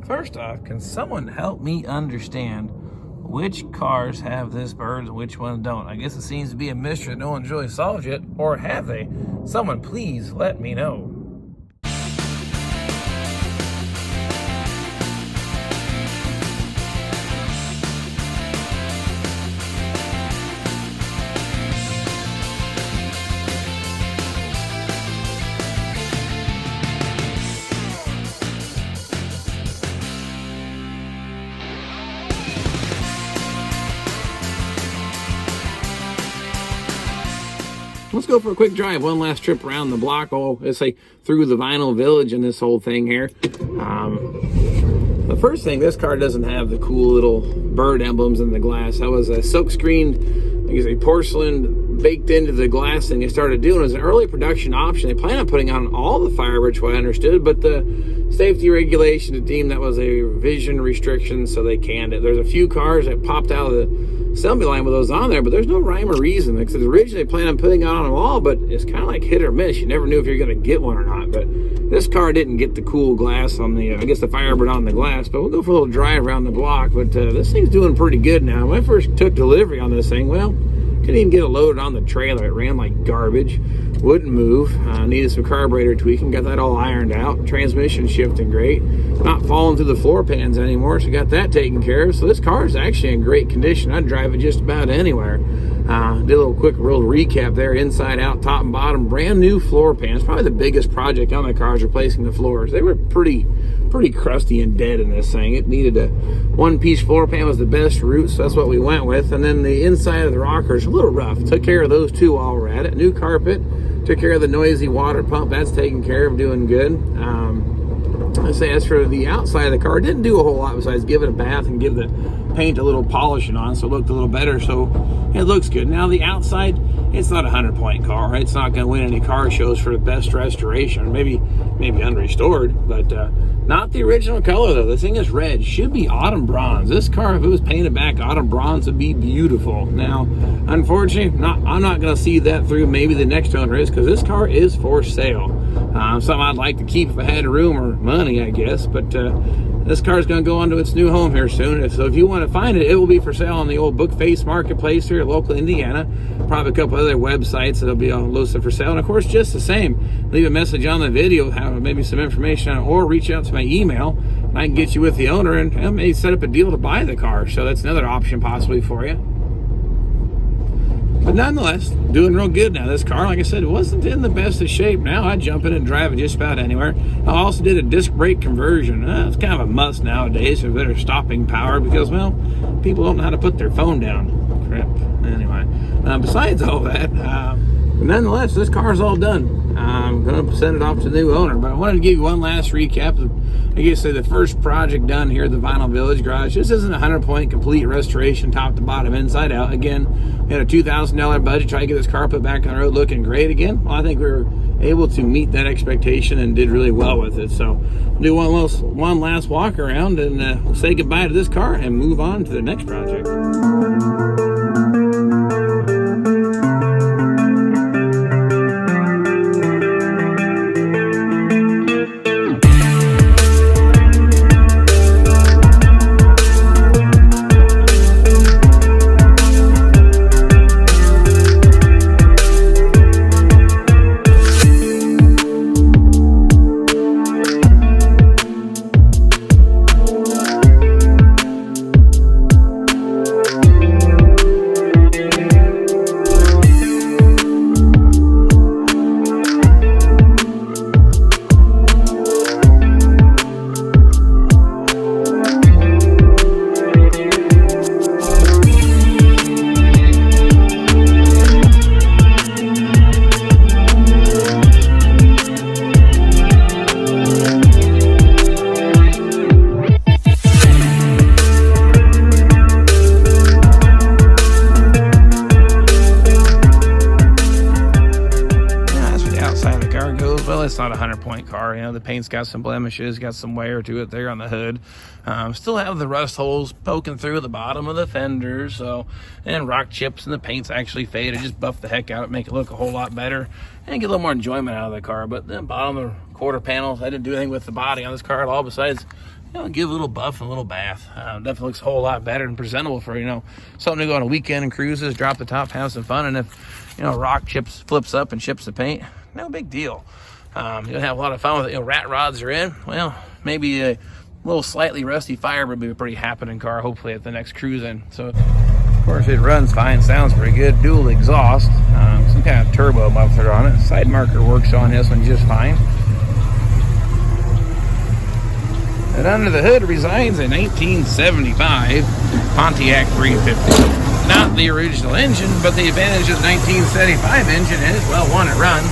First off, can someone help me understand which cars have this bird and which ones don't? I guess it seems to be a mystery that no one's really solved yet, or have they? Someone please let me know. Let's go for a quick drive, one last trip around the block. Oh, let's say through the vinyl village and this whole thing here. The first thing, this car doesn't have the cool little bird emblems in the glass. That was a silk screened, I guess, a porcelain baked into the glass thing they started doing. It was an early production option. They plan on putting on all the Firebirds, what I understood, but the safety regulations deemed that was a vision restriction, so they canned it. There's a few cars that popped out of the assembly line with those on there, but there's no rhyme or reason, because originally they planned on putting on them all, but it's kind of like hit or miss. You never knew if you're going to get one or not. But this car didn't get the cool glass on the, I guess, the Firebird on the glass. But we'll go for a little drive around the block. But this thing's doing pretty good now. When I first took delivery on this thing, well, couldn't even get it loaded on the trailer. It ran like garbage, wouldn't move, needed some carburetor tweaking, got that all ironed out, transmission shifting great, not falling through the floor pans anymore, so got that taken care of. So this car is actually in great condition. I'd drive it just about anywhere. Did a little quick real recap there, inside out, top and bottom, brand new floor pans. Probably the biggest project on the car is replacing the floors. They were pretty crusty and dead in this thing. It needed a one-piece floor pan, was the best route, so that's what we went with. And then the inside of the rockers, a little rough. Took care of those two while we're at it. New carpet, took care of the noisy water pump. That's taken care of, doing good. I say, as for the outside of the car, didn't do a whole lot besides give it a bath and give the paint a little polishing on, so it looked a little better. So it looks good. Now the outside, it's not a 100-point car. It's not going to win any car shows for the best restoration. Maybe unrestored, but not the original color though. This thing is red. Should be autumn bronze. This car, if it was painted back autumn bronze, would be beautiful. Now, unfortunately, I'm not going to see that through. Maybe the next owner is, because this car is for sale. Something I'd like to keep if I had room or money, I guess. But this car is going to go on to its new home here soon. So if you want to find it, it will be for sale on the old Bookface Marketplace here in local Indiana. Probably a couple other websites that'll be listed for sale. And of course, just the same, leave a message on the video, have maybe some information on it, or reach out to my email, and I can get you with the owner and maybe set up a deal to buy the car. So that's another option possibly for you. But nonetheless, doing real good now. This car, like I said, it wasn't in the best of shape. Now I'd jump in and drive it just about anywhere. I also did a disc brake conversion. It's kind of a must nowadays for better stopping power, because, well, people don't know how to put their phone down. Crap. Anyway, besides all that, nonetheless, this car's all done. I'm going to send it off to the new owner. But I wanted to give you one last recap. I guess the first project done here at the Vinyl Village Garage. This isn't a 100-point complete restoration, top to bottom, inside out. Again, we had a $2,000 budget, try to get this car put back on the road looking great again. Well, I think we were able to meet that expectation and did really well with it. So we'll do one last walk around, and we'll say goodbye to this car and move on to the next project. It's not a 100-point car. You know, the paint's got some blemishes, got some wear to it there on the hood. Still have the rust holes poking through the bottom of the fenders, so, and rock chips, and the paint's actually faded. Just buff the heck out of it, make it look a whole lot better, and get a little more enjoyment out of the car. But the bottom of the quarter panels, I didn't do anything with the body on this car at all besides give a little buff and a little bath. Definitely looks a whole lot better and presentable for, something to go on a weekend and cruises, drop the top, have some fun. And if, rock flips up and chips the paint, no big deal. You'll have a lot of fun with it. Rat rods are in. Well, maybe a little slightly rusty Firebird would be a pretty happening car, hopefully, at the next cruise in. So, of course, it runs fine, sounds pretty good. Dual exhaust, some kind of turbo muffler on it. Side marker works on this one just fine. And under the hood resides a 1975 Pontiac 350. Not the original engine, but the advantage of the 1975 engine is, well, one, it runs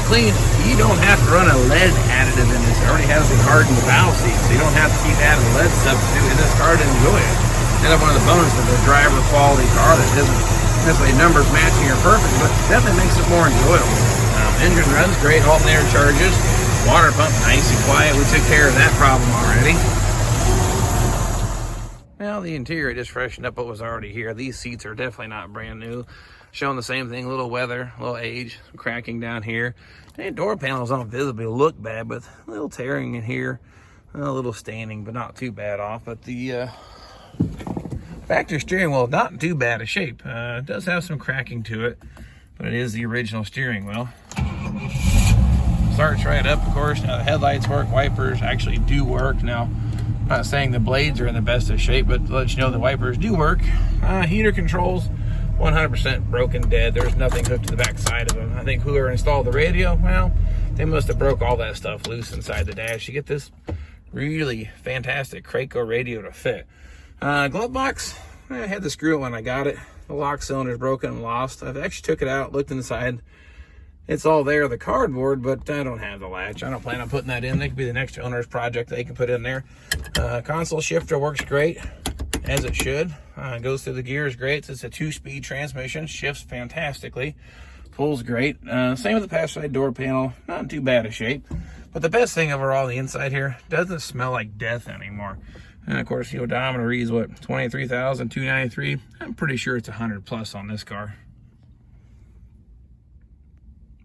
clean. You don't have to run a lead additive in this. It already has the hardened valve seat, so you don't have to keep adding lead substitute in this car to enjoy it. Another one of the bonuses of the driver quality car that isn't necessarily numbers matching or perfect, but definitely makes it more enjoyable. Engine runs great, alternator charges. Water pump, nice and quiet. We took care of that problem already. Well, the interior just freshened up what was already here. These seats are definitely not brand new. Showing the same thing, a little weather, a little age, some cracking down here. And door panels don't visibly look bad, but a little tearing in here, a little staining, but not too bad off. But the factory steering wheel, not in too bad a shape. It does have some cracking to it, but it is the original steering wheel. Starts right up, of course. Now the headlights work, wipers actually do work. Now, I'm not saying the blades are in the best of shape, but to let you know the wipers do work. Heater controls, 100% broken dead. There's nothing hooked to the back side of them. I think whoever installed the radio, well, they must have broke all that stuff loose inside the dash. You get this really fantastic Kraco radio to fit. Glove box, I had to screw it when I got it. The lock cylinder's broken and lost. I've actually took it out, looked inside. It's all there, the cardboard, but I don't have the latch. I don't plan on putting that in. That could be the next owner's project they can put in there. Console shifter works great, as it should. Goes through the gears great. It's a 2-speed transmission, shifts fantastically, pulls great. Same with the passenger side door panel, not in too bad a shape. But the best thing overall, the inside here, doesn't smell like death anymore. And of course, the odometer reads, what, 23,293? I'm pretty sure it's 100 plus on this car.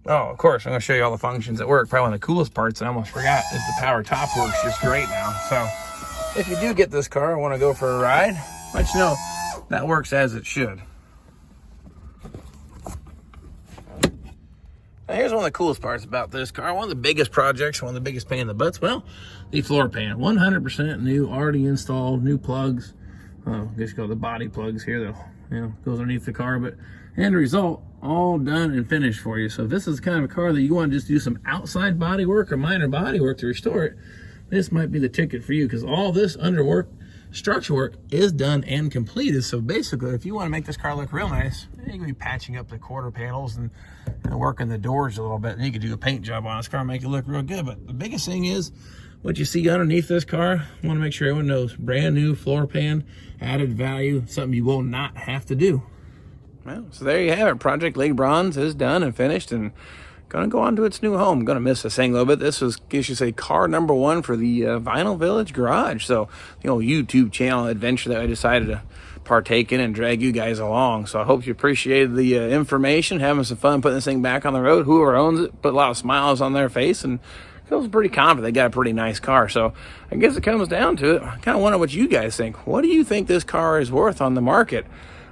Oh, of course, I'm going to show you all the functions that work. Probably one of the coolest parts I almost forgot is the power top works just great now. So if you do get this car and want to go for a ride, let you know that works as it should. Now here's one of the coolest parts about this car. One of the biggest projects, one of the biggest pain in the butts, well, the floor pan. 100% new, already installed, new plugs. I guess you call the body plugs here that goes underneath the car, but end result, all done and finished for you. So if this is kind of a car that you want to just do some outside body work or minor body work to restore it, this might be the ticket for you, because all this underwork, structure work is done and completed. So basically, if you want to make this car look real nice, you can be patching up the quarter panels and working the doors a little bit, and you can do a paint job on this car and make it look real good. But the biggest thing is what you see underneath this car. I want to make sure everyone knows, brand new floor pan, added value, something you will not have to do. Well, so there you have it. Project Lake Bronze is done and finished and going to go on to its new home. Going to miss this thing a little bit. This was, I should say, car number 1 for the Vinyl Village Garage. So, YouTube channel adventure that I decided to partake in and drag you guys along. So I hope you appreciated the information, having some fun putting this thing back on the road. Whoever owns it put a lot of smiles on their face and feels pretty confident they got a pretty nice car. So I guess it comes down to it. I kind of wonder what you guys think. What do you think this car is worth on the market?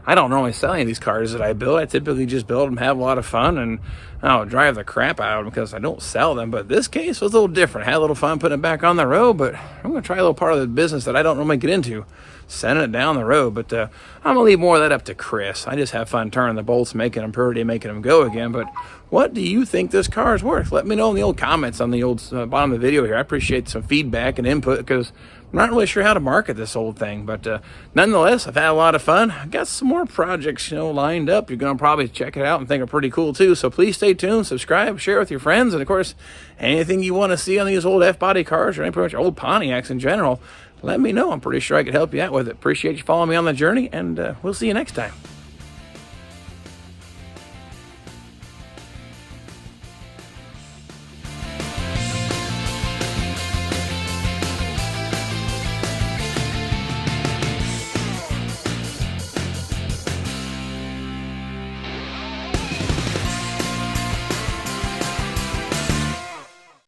I don't normally sell any of these cars that I build. I typically just build them, have a lot of fun, and drive the crap out of them because I don't sell them. But this case was a little different. I had a little fun putting it back on the road, but I'm going to try a little part of the business that I don't normally get into, sending it down the road. But I'm going to leave more of that up to Chris. I just have fun turning the bolts, making them pretty, making them go again. But what do you think this car is worth? Let me know in the old comments on the old bottom of the video here. I appreciate some feedback and input because I'm not really sure how to market this old thing. But nonetheless, I've had a lot of fun. I've got some more projects lined up. You're going to probably check it out and think are pretty cool too. So please stay tuned, subscribe, share with your friends. And of course, anything you want to see on these old F-body cars or any pretty much old Pontiacs in general, let me know. I'm pretty sure I could help you out with it. Appreciate you following me on the journey, and we'll see you next time.